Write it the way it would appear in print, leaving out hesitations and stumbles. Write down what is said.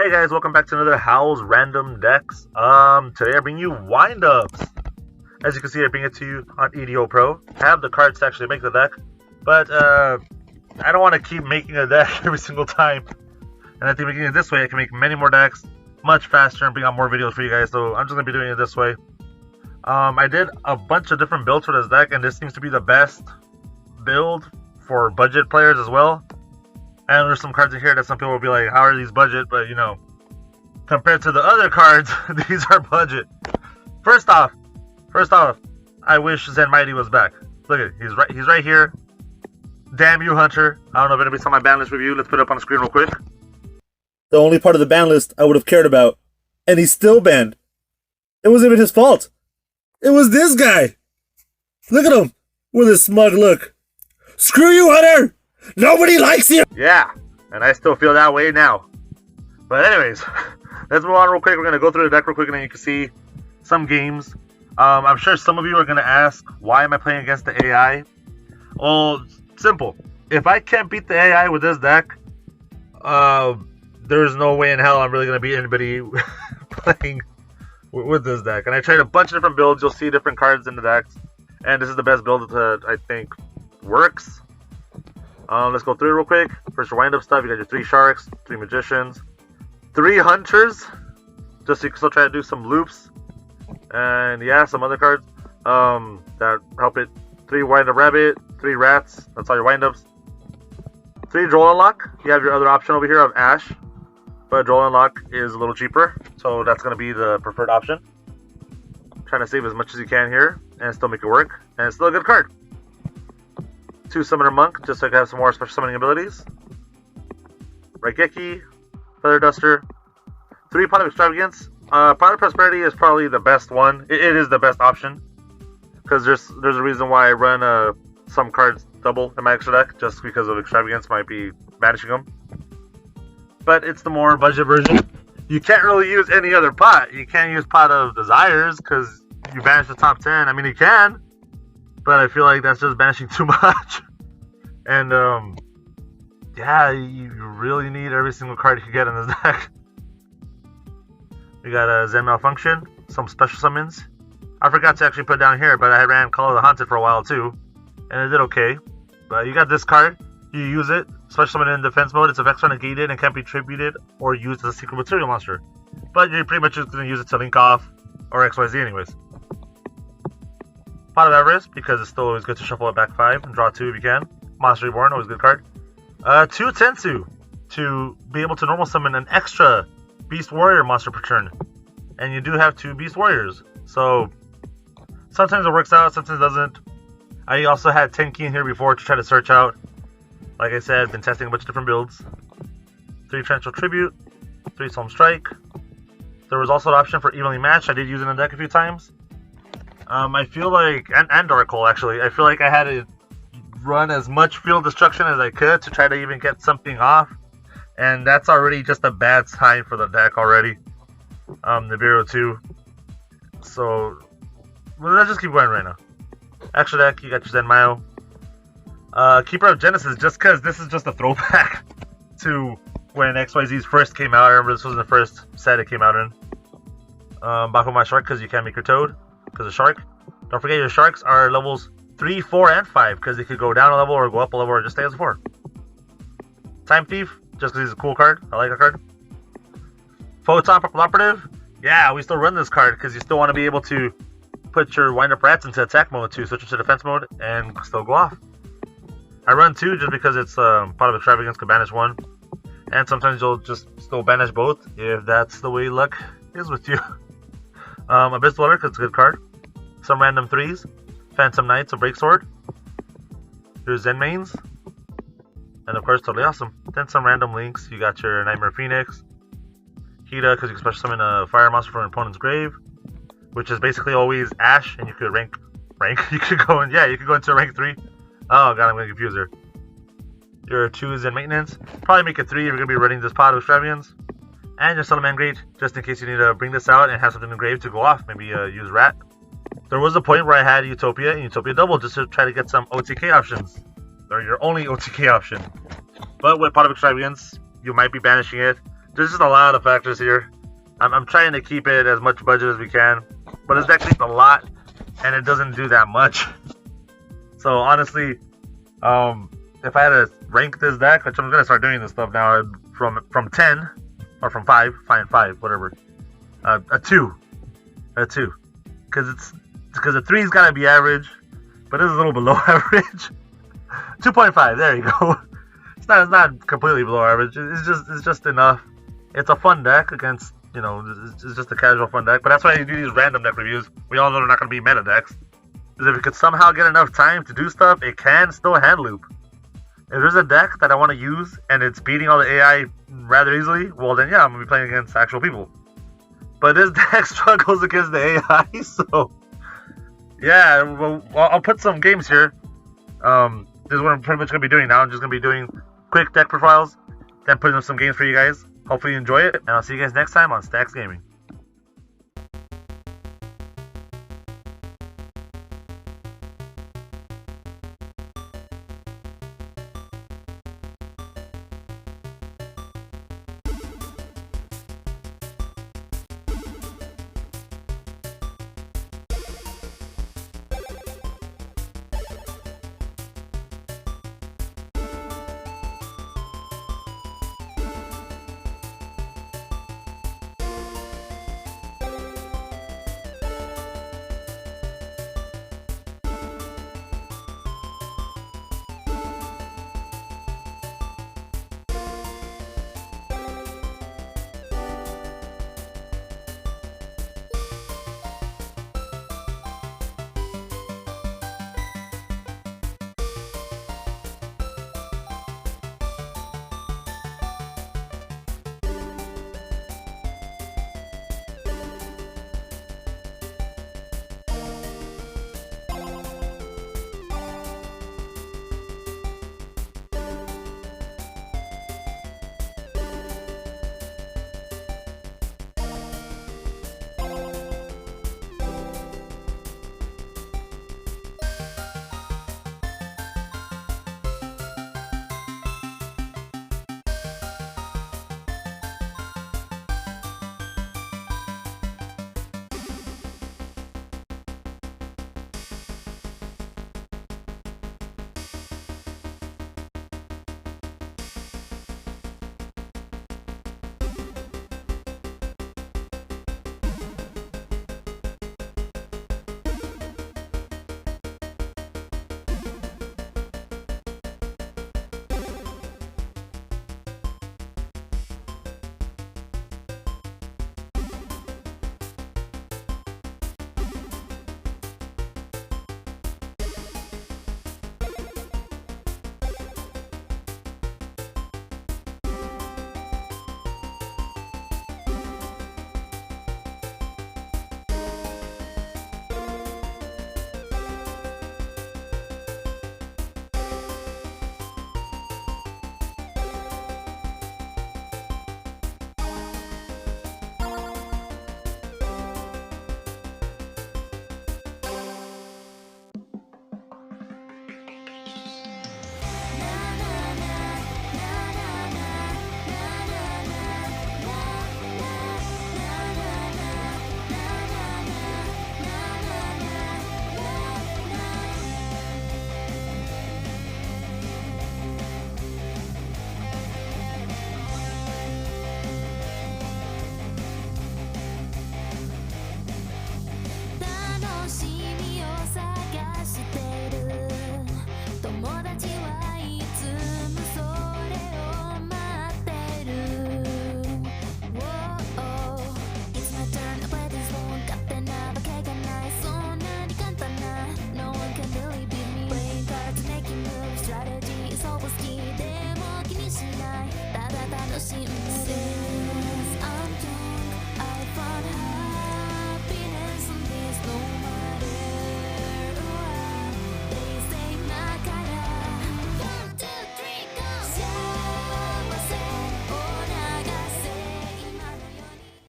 Hey guys, welcome back to another Howl's Random Decks. Today I bring you wind-ups. As you can see, I bring it to you on yugioh Pro. I have the cards to actually make the deck, but I don't want to keep making a deck every single time. And I think making it this way, I can make many more decks much faster and bring out more videos for you guys. So I'm just going to be doing it this way. I did a bunch of different builds for this deck, and this seems to be the best build for budget players as well. And there's some cards in here that some people will be like, how are these budget? But you know, compared to the other cards, these are budget. First off, I wish Zen Mighty was back. Look at it, he's right here. Damn you, Hunter. I don't know if anybody saw my ban list review. Let's put it up on the screen real quick. The only part of the ban list I would have cared about. And he's still banned. It wasn't even his fault. It was this guy. Look at him with his smug look. Screw you, Hunter! Nobody likes you! Yeah, and I still feel that way now. But anyways, let's move on real quick. We're going to go through the deck real quick, and then you can see some games. I'm sure some of you are going to ask, why am I playing against the AI? Well, simple. If I can't beat the AI with this deck, there's no way in hell I'm really going to beat anybody playing with this deck. And I tried a bunch of different builds. You'll see different cards in the decks. And this is the best build that I think works. Let's go through it real quick. First, your wind-up stuff. You got your 3 Sharks, 3 Magicians, 3 Hunters, just so you can still try to do some loops. And yeah, some other cards that help it. 3 Wind-up Rabbit, 3 Rats. That's all your wind-ups. 3 Droll Unlock. You have your other option over here of Ash, but Droll Unlock is a little cheaper, so that's going to be the preferred option. Trying to save as much as you can here and still make it work. And it's still a good card. 2 Summoner Monk, just so I can have some more special summoning abilities. Raigeki, Feather Duster, 3 Pot of Extravagance. Pot of Prosperity is probably the best one. It is the best option, because there's a reason why I run some cards double in my extra deck, just because of Extravagance might be banishing them. But it's the more budget version. You can't really use any other pot. You can't use Pot of Desires because you banish the top 10. I mean, you can, but I feel like that's just banishing too much. And yeah, you really need every single card you can get in this deck. We got a Zen Malfunction, some special summons. I forgot to actually put down here, but I ran Call of the Haunted for a while too, and it did okay. But you got this card, you use it, special summon in defense mode. Its effects are negated and can't be tributed or used as a secret material monster. But you're pretty much just going to use it to link off or XYZ anyways. Pot of Avarice, because it's still always good to shuffle it back 5 and draw 2 if you can. Monster Reborn, always a good card. 2 Tensu, to be able to normal summon an extra Beast Warrior monster per turn. And you do have 2 Beast Warriors, so sometimes it works out, sometimes it doesn't. I also had Tenki in here before to try to search out. Like I said, I've been testing a bunch of different builds. 3 Torrential Tribute, 3 Solemn Strike. There was also an option for Evenly Matched. I did use it in the deck a few times. I feel like, and Dark Hole actually, I feel like I had to run as much field destruction as I could to try to even get something off. And that's already just a bad sign for the deck already. Nibiru 2. So, well, let's just keep going right now. Extra deck, you got your Zen Mayo. Keeper of Genesis, just because this is just a throwback to when XYZ's first came out. I remember this was the first set it came out in. Bakuman Shark, because you can't make your Toad, because of Shark. Don't forget your Sharks are levels 3, 4, and 5, because they could go down a level or go up a level or just stay as a 4. Time Thief, just because he's a cool card. I like that card. Photon Purple Operative. Yeah, we still run this card because you still want to be able to put your Wind-Up Rats into attack mode to switch into defense mode and still go off. I run 2 just because it's Pot of Extravagance can banish 1. And sometimes you'll just still banish both if that's the way luck is with you. Abyss Dweller, because it's a good card. Some random 3s. Phantom Knights, a Break Sword. Here's Zen Mains. And of course, totally awesome. Then some random links. You got your Nightmare Phoenix. Hida, because you can special summon a fire monster from an opponent's grave, which is basically always Ash, and you could rank. You could go in, yeah, you could go into rank 3. Oh god, I'm gonna confuse her. Your 2 is in maintenance. Probably make it 3 if you're gonna be running this Pot of Extravagance. And your Summon Grate, just in case you need to bring this out and have something engraved to go off. Maybe use Rat. There was a point where I had Utopia and Utopia Double just to try to get some OTK options. They're your only OTK option. But with Pot of Extravagance, you might be banishing it. There's just a lot of factors here. I'm trying to keep it as much budget as we can, but this deck needs a lot, and it doesn't do that much. So honestly, if I had to rank this deck, which I'm gonna start doing this stuff now, from 10 or from 5, fine 5, whatever, a 2, because a 3's gotta be average, but it's a little below average. 2.5, there you go. It's not completely below average. It's just enough. It's a fun deck against, you know, it's just a casual fun deck. But that's why you do these random deck reviews. We all know they're not going to be meta decks. Because if it could somehow get enough time to do stuff, it can still hand loop. If there's a deck that I want to use and it's beating all the AI rather easily, well then yeah, I'm going to be playing against actual people. But this deck struggles against the AI, so yeah, well, I'll put some games here. This is what I'm pretty much going to be doing now. I'm just going to be doing quick deck profiles, then putting up some games for you guys. Hopefully you enjoy it, and I'll see you guys next time on Stacks Gaming.